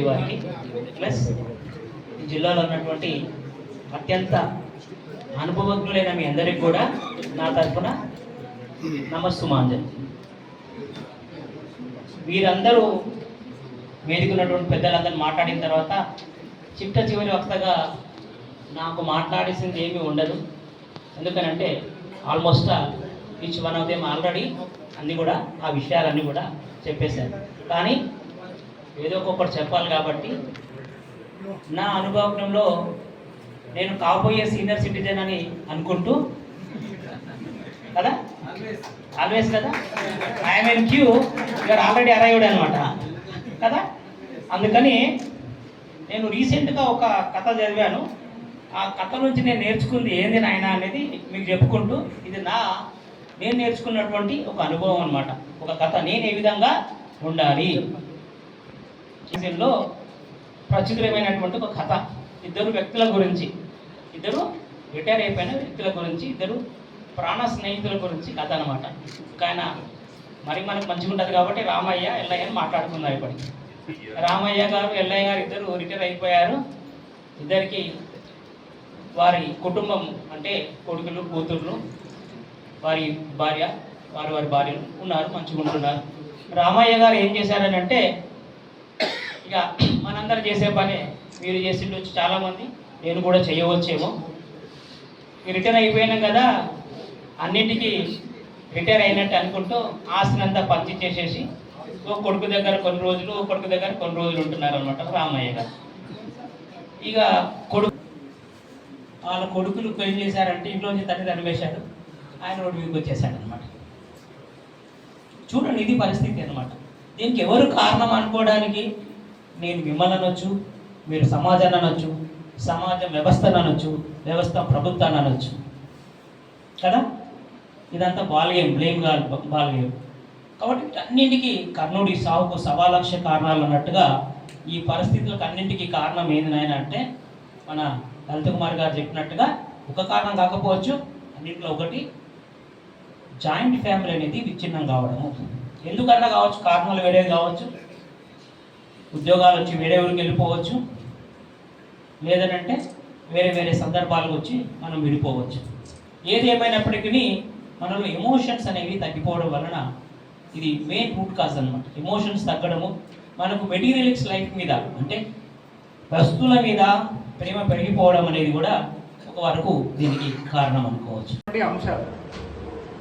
వారికి ప్లస్ జిల్లాలో ఉన్నటువంటి అత్యంత అనుభవజ్ఞులైన మీ అందరికీ కూడా నా తరఫున నమస్సుమాంజలి. వీరందరూ వేదికన్నటువంటి పెద్దలందరూ మాట్లాడిన తర్వాత చిట్ట చివరి వక్తగా నాకు మాట్లాడేసింది ఏమీ ఉండదు. ఎందుకనంటే almost each one of them already అన్నీ కూడా ఆ విషయాలన్నీ కూడా చెప్పేశారు. కానీ ఏదో ఒక్కొక్కటి చెప్పాలి కాబట్టి నా అనుభవంలో నేను కాబోయే సీనియర్ సిటిజన్ అని అనుకుంటూ కదా, ఆల్వేస్ కదా, I'm in queue, you're already arrived అనమాట కదా. అందుకని నేను రీసెంట్గా ఒక కథ చదివాను. ఆ కథ నుంచి నేను నేర్చుకుంది ఏంది నాయన అనేది మీకు చెప్పుకుంటూ, ఇది నేను నేర్చుకున్నటువంటి ఒక అనుభవం అనమాట. ఒక కథ నేను ఏ విధంగా ఉండాలి సీజన్లో ప్రచురమైనటువంటి ఒక కథ. ఇద్దరు వ్యక్తుల గురించి, ఇద్దరు రిటైర్ అయిపోయిన వ్యక్తుల గురించి, ఇద్దరు ప్రాణ స్నేహితుల గురించి కథ అనమాట. ఆయన మరి మనకు మంచిగా ఉంటుంది కాబట్టి రామయ్య ఎల్లయ్య అని మాట్లాడుకున్నారు. ఇప్పటికి రామయ్య గారు ఎల్లయ్య గారు ఇద్దరు రిటైర్ అయిపోయారు. ఇద్దరికి వారి కుటుంబం అంటే కొడుకులు కూతుర్లు వారి భార్య వారి భార్యలు ఉన్నారు, మంచిగా ఉంటున్నారు. రామయ్య గారు ఏం చేశారని అంటే, ఇక మనందరూ చేసే పనే మీరు చేసిండొచ్చు చాలామంది, నేను కూడా చేయవచ్చేమో. రిటైర్ అయిపోయినాం కదా, అన్నింటికీ రిటైర్ అయినట్టు అనుకుంటూ ఆస్తినంతా పంచిచ్చేసేసి ఓ కొడుకు దగ్గర కొన్ని రోజులు, ఓ కొడుకు దగ్గర కొన్ని రోజులు ఉంటున్నారు అనమాట రామయ్య గారు. ఇక వాళ్ళ కొడుకులు ఏం చేశారంటే, ఇంట్లోంచి తండ్రి తరివేశాడు, ఆయన రోడ్డు మీదకి వచ్చేసాడు అనమాట. చూడండి, ఇది పరిస్థితి అనమాట. దీనికి ఎవరు కారణం అనుకోవడానికి నేను మిమ్మల్ని అనొచ్చు, మీరు సమాజాన్ని అనొచ్చు, సమాజం వ్యవస్థను అనొచ్చు, వ్యవస్థ ప్రభుత్వాన్ని అనొచ్చు కదా. ఇదంతా బాల్గేమ్, బ్లేమ్ బాల్గేమ్. కాబట్టి అన్నింటికీ కర్ణుడి సావుకు 1,00,000 కారణాలు అన్నట్టుగా ఈ పరిస్థితులకు అన్నింటికీ కారణం ఏంది నాయన అంటే, మన లలిత కుమార్ గారు చెప్పినట్టుగా ఒక కారణం కాకపోవచ్చు, అన్నింటిలో ఒకటి జాయింట్ ఫ్యామిలీ అనేది విచ్ఛిన్నం కావడము. ఎందుకన్నా కావచ్చు, కారణాలు వేరే కావచ్చు, ఉద్యోగాలు వచ్చి వేరే ఊరికి వెళ్ళిపోవచ్చు, లేదనంటే వేరే వేరే సందర్భాలకు వచ్చి మనం విడిపోవచ్చు. ఏది ఏమైనప్పటికీ మనలో ఎమోషన్స్ అనేవి తగ్గిపోవడం వలన ఇది మెయిన్ రూట్ కాజ్ అనమాట. ఎమోషన్స్ తగ్గడము, మనకు మెటీరియల్స్ లైఫ్ మీద అంటే వస్తువుల మీద ప్రేమ పెరిగిపోవడం అనేది కూడా ఒక వరకు దీనికి కారణం అనుకోవచ్చు. అంశాలు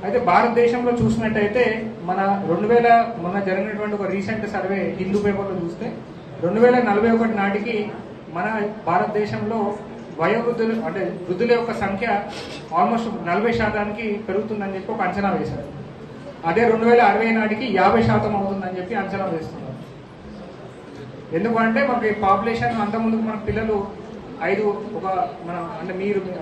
అయితే భారతదేశంలో చూసినట్టయితే మొన్న జరిగినటువంటి ఒక రీసెంట్ సర్వే హిందూ పేపర్లో చూస్తే 2041 నాటికి మన భారతదేశంలో వయోవృద్ధులు అంటే వృద్ధుల యొక్క సంఖ్య ఆల్మోస్ట్ 40% పెరుగుతుందని చెప్పి ఒక అంచనా వేశారు. అదే 2060 నాటికి 50% అవుతుందని చెప్పి అంచనా వేస్తున్నారు. ఎందుకంటే మనకి పాపులేషన్ అంతకుముందుకు మన పిల్లలు అంటే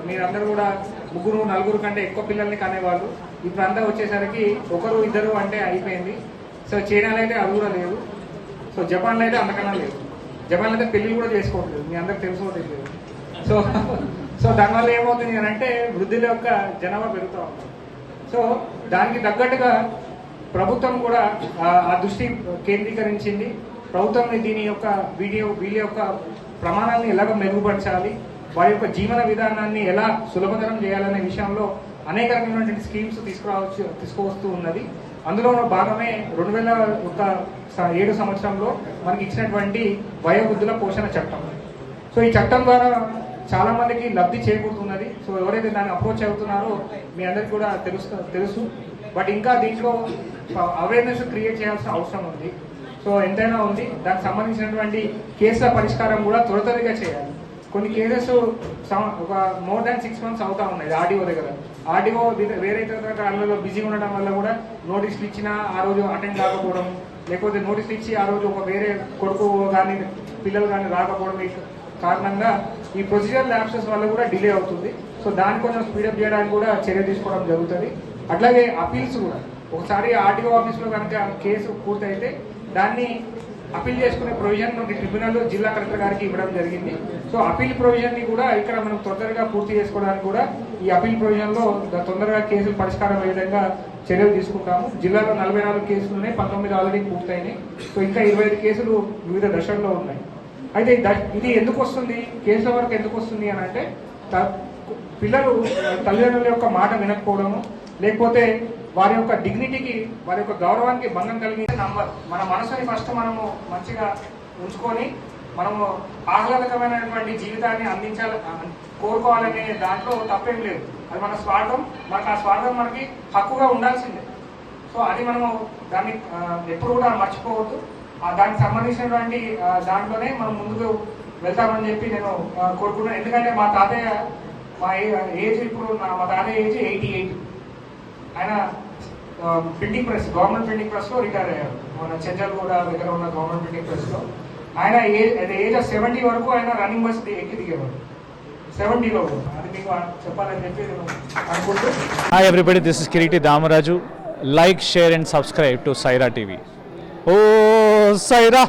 మీరందరూ కూడా 3, 4 కంటే ఎక్కువ పిల్లల్ని కనేవాళ్ళు. ఇప్పుడంతా వచ్చేసరికి 1, 2 అంటే అయిపోయింది. సో చైనాలో అయితే అది కూడా లేదు. సో జపాన్లో అయితే అంతకన్నా లేదు. జపాన్లో అయితే పెళ్ళిళ్ళు కూడా చేసుకోవట్లేదు, మీ అందరికి తెలుసుకోవట్లేదు. సో దానివల్ల ఏమవుతుంది అని అంటే వృద్ధుల యొక్క జనాభా పెరుగుతూ ఉంటుంది. సో దానికి తగ్గట్టుగా ప్రభుత్వం కూడా ఆ దృష్టి కేంద్రీకరించింది. ప్రభుత్వం దీని యొక్క వీళ్ళ యొక్క ప్రమాణాలను ఎలాగ మెరుగుపరచాలి, వారి యొక్క జీవన విధానాన్ని ఎలా సులభతరం చేయాలనే విషయంలో అనేక రకమైనటువంటి స్కీమ్స్ తీసుకువస్తూ ఉన్నది. అందులో భాగమే 2007 సంవత్సరంలో మనకి ఇచ్చినటువంటి వయోవృద్ధుల పోషణ చట్టం. సో ఈ చట్టం ద్వారా చాలా మందికి లబ్ధి చేకూరుతున్నది. సో ఎవరైతే దాన్ని అప్రోచ్ అవుతున్నారో మీ అందరికీ కూడా తెలుసు. బట్ ఇంకా దీంట్లో అవేర్నెస్ క్రియేట్ చేయాల్సిన అవసరం ఉంది. సో ఎంతైనా ఉంది. దానికి సంబంధించినటువంటి కేసుల పరిష్కారం కూడా త్వరితగా చేయాలి. కొన్ని కేసెస్ ఒక మోర్ దాన్ 6 months అవుతా ఉన్నాయి ఆర్డీఓ దగ్గర. ఆర్డీఓ వేరే ఇతరులలో బిజీ ఉండడం వల్ల కూడా నోటీసులు ఇచ్చినా ఆ రోజు అటెండ్ కాకపోవడం, లేకపోతే నోటీసులు ఇచ్చి ఆ రోజు ఒక వేరే కొడుకు కానీ పిల్లలు కానీ రాకపోవడం కారణంగా ఈ ప్రొసీజర్ ల్యాప్సెస్ వల్ల కూడా డిలే అవుతుంది. సో దాన్ని కొంచెం స్పీడప్ చేయడానికి కూడా చర్య తీసుకోవడం జరుగుతుంది. అట్లాగే అపీల్స్ కూడా ఒకసారి ఆర్టీఓ ఆఫీస్లో కనుక కేసు పూర్తయితే దాన్ని అపీల్ చేసుకునే ప్రొవిజన్ ట్రిబ్యునల్ జిల్లా కలెక్టర్ గారికి ఇవ్వడం జరిగింది. సో అపీల్ ప్రొవిజన్ని కూడా ఇక్కడ మనం తొందరగా పూర్తి చేసుకోవడానికి కూడా ఈ అపీల్ ప్రొవిజన్లో తొందరగా కేసులు పరిష్కారం అయ్యే విధంగా చర్యలు తీసుకుంటాము. జిల్లాలో 44 కేసులు ఉన్నాయి, 19 ఆల్రెడీ పూర్తయినాయి. సో ఇంకా 25 కేసులు వివిధ దశల్లో ఉన్నాయి. అయితే ఇది ఎందుకు వస్తుంది, కేసుల వరకు ఎందుకు వస్తుంది అని అంటే పిల్లలు తల్లిదండ్రుల యొక్క మాట వినకపోవడము, లేకపోతే వారి యొక్క డిగ్నిటీకి, వారి యొక్క గౌరవానికి భంగం కలిగించే నంబర్. మన మనసుని ఫస్ట్ మనము మంచిగా ఉంచుకొని మనము ఆహ్లాదకరమైనటువంటి జీవితాన్ని కోరుకోవాలనే దాంట్లో తప్పేం లేదు. అది మన స్వార్థం, మనకు ఆ స్వార్థం మనకి హక్కుగా ఉండాల్సిందే. సో అది మనము దాన్ని ఎప్పుడు కూడా మర్చిపోవద్దు. దానికి సంబంధించినటువంటి దాంట్లోనే మనం ముందుకు వెళ్తామని చెప్పి నేను కోరుకున్నాను. ఎందుకంటే మా తాతయ్య ఏజ్ ఇప్పుడు మా తాతయ్య ఏజ్ 88. ఆయన ప్రింటింగ్ ప్రెస్, గవర్నమెంట్ ప్రింటింగ్ ప్రెస్లో రిటైర్ అయ్యారు. మన చెంచల్గూడ దగ్గర ఉన్న గవర్నమెంట్ ప్రింటింగ్ ప్రెస్లో. ఆయన ఏజ్ ఆఫ్ 70 వరకు ఆయన రన్నింగ్ బస్ ఎక్కి దిగేవారు. 70లో అది మీకు చెప్పాలని చెప్పి నేను అనుకుంటూ. Hi everybody, this is Kiriti Damaraju. Like, share and subscribe to Saira TV. Oh, Saira!